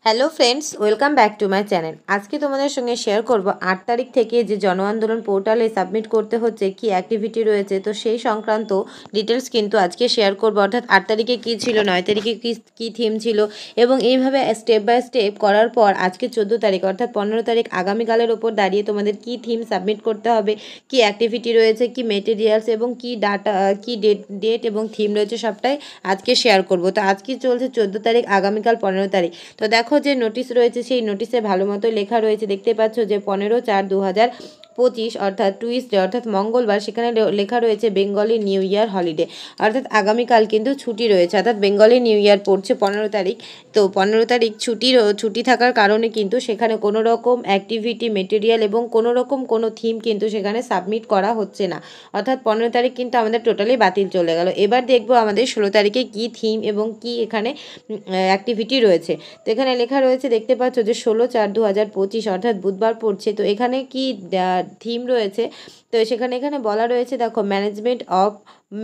Hello friends, welcome back to my channel. আজকে তোমাদের সঙ্গে শেয়ার করব 8 তারিখ থেকে যে জন আন্দোলন পোর্টালে সাবমিট করতে হচ্ছে, কি অ্যাক্টিভিটি রয়েছে, তো সেই সংক্রান্ত ডিটেলস কিন্তু আজকে শেয়ার করব। অর্থাৎ 8 তারিখে কী ছিল, 9 তারিখে কী থিম ছিল, এবং এইভাবে স্টেপ বাই স্টেপ করার পর আজকে 14 তারিখ অর্থাৎ 15 তারিখ আগামীকালের ওপর দাঁড়িয়ে তোমাদের কি থিম সাবমিট করতে হবে, কি অ্যাক্টিভিটি রয়েছে, কি মেটেরিয়ালস এবং কি ডাটা, কি ডেট এবং থিম রয়েছে, সবটাই আজকে শেয়ার করব। তো আজকে চলছে 14 তারিখ, আগামীকাল 15 তারিখ। তো দেখো যে নোটিশ রয়েছে, সেই নোটিশে ভালো মতো লেখা রয়েছে, দেখতে পাচ্ছ যে 15/4/2025 অর্থাৎ টুইসডে অর্থাৎ মঙ্গলবার, সেখানে লেখা রয়েছে বেঙ্গলি নিউ ইয়ার হলিডে। অর্থাৎ আগামীকাল কিন্তু ছুটি রয়েছে, অর্থাৎ বেঙ্গলি নিউ ইয়ার পড়ছে 15 তারিখ। তো 15 তারিখ ছুটি থাকার কারণে কিন্তু সেখানে কোনো রকম অ্যাক্টিভিটি, মেটেরিয়াল এবং কোনো রকম কোনো থিম কিন্তু সেখানে সাবমিট করা হচ্ছে না। অর্থাৎ 15 তারিখ কিন্তু আমাদের টোটালি বাতিল চলে গেল। এবার দেখবো আমাদের 16 তারিখে কী থিম এবং কি এখানে অ্যাক্টিভিটি রয়েছে। তো এখানে লেখা রয়েছে, দেখতে পাচ্ছ যে 16/4/2025 অর্থাৎ বুধবার পড়ছে। তো এখানে কি থিম রয়েছে, তো এখানে বলা রয়েছে, দেখো, management of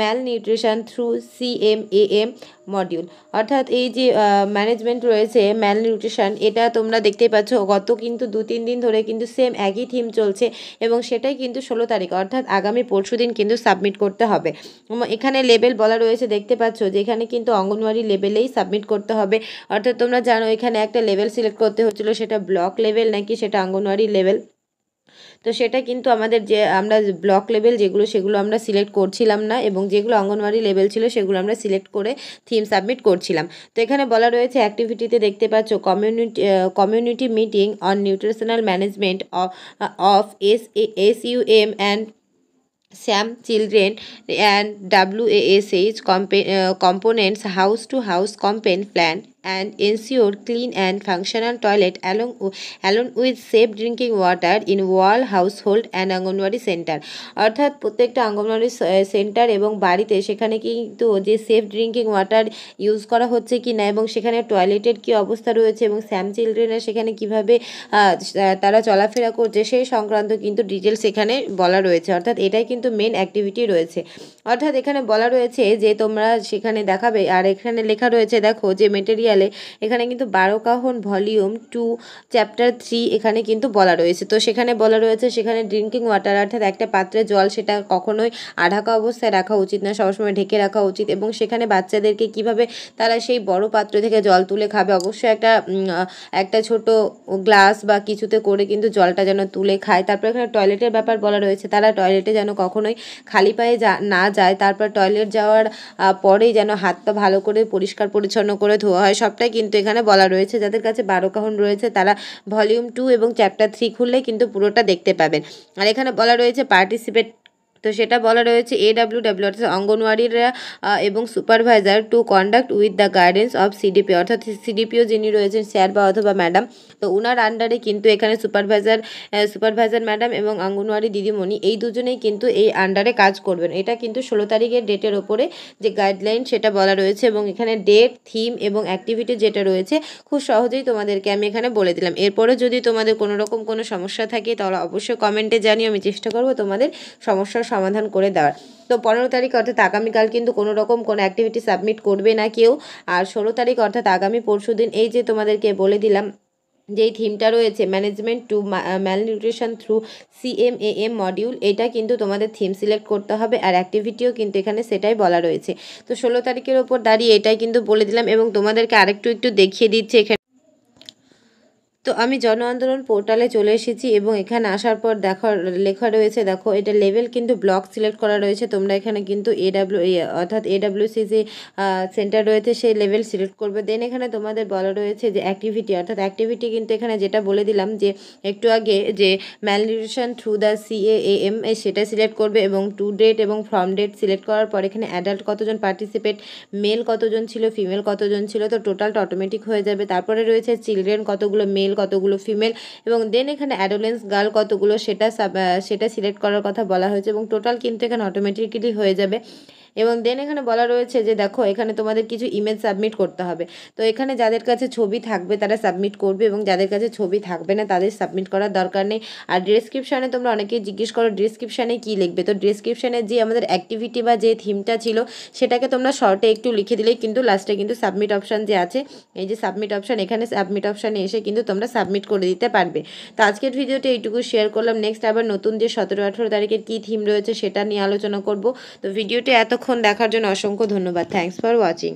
malnutrition through CMAM module. অর্থাৎ এই যে ম্যানেজমেন্ট রয়েছে ম্যাল নিউট্রিশন, এটা তোমরা দেখতেই পাচ্ছ গত কিন্তু 2-3 দিন ধরে কিন্তু সেম একই থিম চলছে, এবং সেটাই কিন্তু 16 তারিখ অর্থাৎ আগামী পরশু দিন কিন্তু সাবমিট করতে হবে। এখানে লেভেল বলা রয়েছে, দেখতে পাচ্ছ যে এখানে কিন্তু অঙ্গনওয়াড়ি লেভেলেই সাবমিট করতে হবে। অর্থাৎ তোমরা জানো এখানে একটা লেভেল সিলেক্ট করতে হচ্ছিলো, সেটা ব্লক লেভেল নাকি সেটা অঙ্গনওয়াড়ি লেভেল। তো সেটা কিন্তু আমাদের যে আমরা ব্লক লেভেল সেগুলো আমরা সিলেক্ট করছিলাম না, এবং যেগুলো অঙ্গনওয়াড়ি লেভেল ছিল সেগুলো আমরা সিলেক্ট করে থিম সাবমিট করছিলাম। তো এখানে বলা রয়েছে অ্যাক্টিভিটিতে, দেখতে পাচ্ছ community meeting on nutritional management of SUM and SAM children and WASH components house to house campaign plan and ensure clean and functional toilet along with safe drinking water in all household and anganwadi centre. অর্থাৎ প্রত্যেকটা anganwadi centre এবং বাড়িতে সেখানে কিন্তু যে safe drinking water use করা হচ্ছে কি না, এবং সেখানে টয়লেটের কি অবস্থা রয়েছে, এবং স্যাম চিলড্রেনের সেখানে কিভাবে তারা চলাফেরা করছে, সেই সংক্রান্ত কিন্তু ডিটেলস এখানে বলা রয়েছে। অর্থাৎ এটাই কিন্তু মেন অ্যাক্টিভিটি রয়েছে। অর্থাৎ এখানে বলা রয়েছে যে তোমরা সেখানে দেখাবে, আর এখানে লেখা রয়েছে, দেখো যে মেটেরিয়ালে এখানে কিন্তু 12 কাহন ভলিউম 2 চ্যাপ্টার 3 এখানে কিন্তু বলা রয়েছে। তো সেখানে বলা রয়েছে সেখানে ড্রিঙ্কিং ওয়াটার অর্থাৎ একটা পাত্রে জল, সেটা কখনোই আঢাকা অবস্থায় রাখা উচিত না, সবসময় ঢেকে রাখা উচিত, এবং সেখানে বাচ্চাদেরকে কিভাবে তারা সেই বড় পাত্র থেকে জল তুলে খাবে, অবশ্যই একটা ছোট গ্লাস বা কিছুতে করে কিন্তু জলটা যেন তুলে খায়। তারপর এখানে টয়লেটের ব্যাপার বলা রয়েছে, তারা টয়লেটে যেন কখনোই খালি পায়ে না যায়, তারপর টয়লেট যাওয়ার পরেই যেন হাত পা ভালো করে পরিষ্কার পরিচ্ছন্ন করে ধোয়া হয়, সবটাই কিন্তু এখানে বলা রয়েছে। যাদের কাছে 12 কাহন রয়েছে তারা ভলিউম 2 এবং চ্যাপ্টার 3 খুললেই কিন্তু পুরোটা দেখতে পাবেন। আর এখানে বলা রয়েছে পার্টিসিপেট, তো সেটা বলা রয়েছে AWW অর্থাৎ অঙ্গনওয়াড়িরা এবং supervisor to conduct with the guidance of CDPO অর্থাৎ CDPO যিনি রয়েছেন স্যার বা অথবা ম্যাডাম, তো উনার আন্ডারে কিন্তু এখানে সুপারভাইজার ম্যাডাম এবং অঙ্গনওয়াড়ি দিদিমণি এই দুজনেই কিন্তু এই আন্ডারে কাজ করবেন। এটা কিন্তু 16 তারিখের ডেটের ওপরে যে গাইডলাইন সেটা বলা রয়েছে, এবং এখানে ডেট, থিম এবং অ্যাক্টিভিটি যেটা রয়েছে খুব সহজেই তোমাদেরকে আমি এখানে বলে দিলাম। এরপরে যদি তোমাদের কোনো রকম কোনো সমস্যা থাকে তাহলে অবশ্যই কমেন্টে জানিও, আমি চেষ্টা করবো তোমাদের সমস্যার সমাধান করে দেওয়ার। তো 15 তারিখ অর্থাৎ আগামীকাল কিন্তু কোনো রকম কোনো অ্যাক্টিভিটি সাবমিট করবে না কেউ। আর 16 তারিখ অর্থাৎ আগামী পরশু দিন এই যে তোমাদেরকে বলে দিলাম যেই থিমটা রয়েছে management to malnutrition through CMAM module, এটা কিন্তু তোমাদের থিম সিলেক্ট করতে হবে, আর অ্যাক্টিভিটিও কিন্তু এখানে সেটাই বলা রয়েছে। তো 16 তারিখের ওপর দাঁড়িয়ে এটাই কিন্তু বলে দিলাম, এবং তোমাদেরকে আরেকটু দেখিয়ে দিচ্ছে। এখানে তো আমি জন আন্দোলন পোর্টালে চলে এসেছি, এবং এখানে আসার পর লেখা রয়েছে, দেখো এটা লেভেল কিন্তু ব্লক সিলেক্ট করা রয়েছে। তোমরা এখানে কিন্তু অর্থাৎ AWC যে সেন্টার রয়েছে সেই লেভেল সিলেক্ট করবে। দেন এখানে তোমাদের বলা রয়েছে যে অ্যাক্টিভিটি, অর্থাৎ অ্যাক্টিভিটি কিন্তু এখানে যেটা বলে দিলাম যে একটু আগে যে ম্যালনিউট্রিশন থ্রু দ্য CAAM সেটা সিলেক্ট করবে, এবং টু ডেট এবং ফ্রম ডেট সিলেক্ট করার পর এখানে অ্যাডাল্ট কতজন পার্টিসিপেট, মেল কতজন ছিল, ফিমেল কতজন ছিল, তো টোটালটা অটোমেটিক হয়ে যাবে। তারপরে রয়েছে চিলড্রেন কতগুলো, মেল কতগুলো, ফিমেল, এবং দেন এখানে অ্যাডোলেন্স গার্ল কতগুলো সেটা সিলেক্ট করার কথা বলা হয়েছে, এবং টোটাল কিন্তু এখানে অটোমেটিক্যালি হয়ে যাবে। এবং দেন এখানে বলা রয়েছে যে দেখো এখানে তোমাদের কিছু ইমেজ সাবমিট করতে হবে। তো এখানে যাদের কাছে ছবি থাকবে তারা সাবমিট করবে এবং যাদের কাছে ছবি থাকবে না তাদের সাবমিট করার দরকার নেই। আর ডেসক্রিপশানে তোমরা অনেকেই জিজ্ঞেস করো ডেসক্রিপশানে কী লিখবে, তো ডেসক্রিপশানে যে আমাদের অ্যাক্টিভিটি বা যে থিমটা ছিল সেটাকে তোমরা শর্টে একটু লিখে দিলেই কিন্তু লাস্টে কিন্তু সাবমিট অপশান যে আছে, এই যে সাবমিট অপশান, এখানে সাবমিট অপশানে এসে কিন্তু তোমরা সাবমিট করে দিতে পারবে। তো আজকের ভিডিওতে এইটুকু শেয়ার করলাম। নেক্সট আবার নতুন যে 17-18 তারিখের কী থিম রয়েছে সেটা নিয়ে আলোচনা করব। তো ভিডিওটি এতক্ষণ দেখার জন্য অসংখ্য ধন্যবাদ। Thanks for watching.